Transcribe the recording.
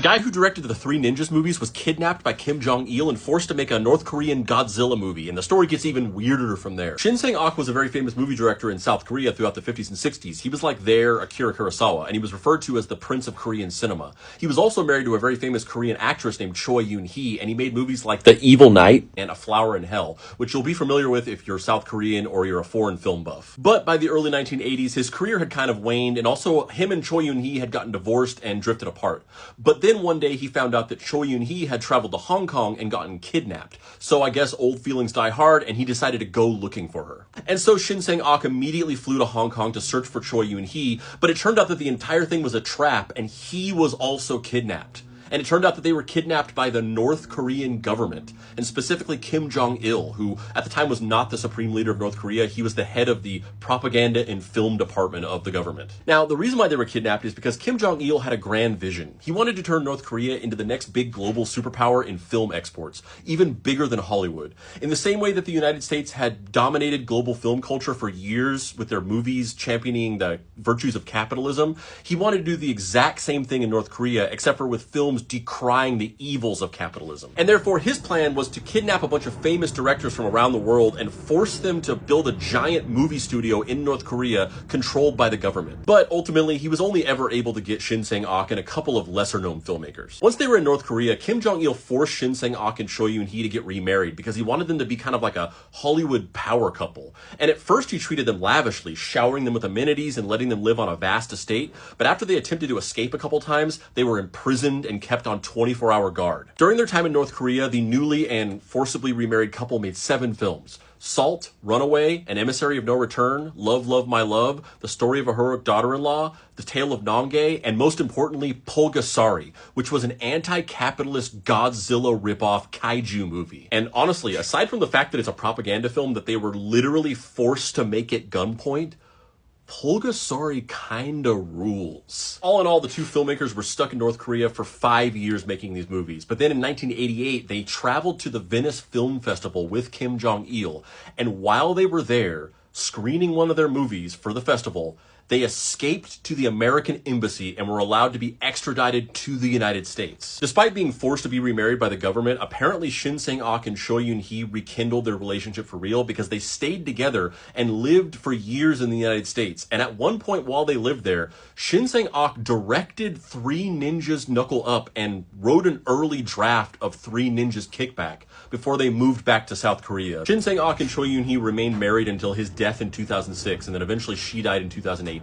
The guy who directed the Three Ninjas movies was kidnapped by Kim Jong-il and forced to make a North Korean Godzilla movie, and the story gets even weirder from there. Shin Sang-ok was a very famous movie director in South Korea throughout the 50s and 60s. He was like their Akira Kurosawa, and he was referred to as the Prince of Korean cinema. He was also married to a very famous Korean actress named Choi Yoon-hee, and he made movies like The Evil Knight and A Flower in Hell, which you'll be familiar with if you're South Korean or you're a foreign film buff. But by the early 1980s, his career had kind of waned, and also him and Choi Yoon-hee had gotten divorced and drifted apart. But then one day he found out that Choi Yoon-hee had traveled to Hong Kong and gotten kidnapped. So I guess old feelings die hard, and he decided to go looking for her. And so Shin Sang-ok immediately flew to Hong Kong to search for Choi Yoon-hee, but it turned out that the entire thing was a trap, and he was also kidnapped. And it turned out that they were kidnapped by the North Korean government, and specifically Kim Jong-il, who at the time was not the supreme leader of North Korea. He was the head of the propaganda and film department of the government. Now, the reason why they were kidnapped is because Kim Jong-il had a grand vision. He wanted to turn North Korea into the next big global superpower in film exports, even bigger than Hollywood. In the same way that the United States had dominated global film culture for years with their movies championing the virtues of capitalism, he wanted to do the exact same thing in North Korea, except for with films decrying the evils of capitalism. And therefore, his plan was to kidnap a bunch of famous directors from around the world and force them to build a giant movie studio in North Korea controlled by the government. But ultimately, he was only ever able to get Shin Sang-ok and a couple of lesser-known filmmakers. Once they were in North Korea, Kim Jong-il forced Shin Sang-ok and Choi Yoon-hee to get remarried because he wanted them to be kind of like a Hollywood power couple. And at first, he treated them lavishly, showering them with amenities and letting them live on a vast estate. But after they attempted to escape a couple times, they were imprisoned and kept on 24-hour guard. During their time in North Korea, the newly and forcibly remarried couple made 7 films. Salt, Runaway, An Emissary of No Return, Love, Love, My Love, The Story of a Heroic Daughter-in-Law, The Tale of Nonge, and most importantly, Pulgasari, which was an anti-capitalist Godzilla ripoff kaiju movie. And honestly, aside from the fact that it's a propaganda film that they were literally forced to make at gunpoint, Pulgasari kinda rules. All in all, the two filmmakers were stuck in North Korea for 5 years making these movies. But then in 1988, they traveled to the Venice Film Festival with Kim Jong-il. And while they were there, screening one of their movies for the festival, they escaped to the American embassy and were allowed to be extradited to the United States. Despite being forced to be remarried by the government, apparently Shin Sang-ok and Choi Yoon-hee rekindled their relationship for real because they stayed together and lived for years in the United States. And at one point while they lived there, Shin Sang-ok directed Three Ninjas Knuckle Up and wrote an early draft of Three Ninjas Kickback before they moved back to South Korea. Shin Sang-ok and Choi Yoon-hee remained married until his death in 2006, and then eventually she died in 2018. So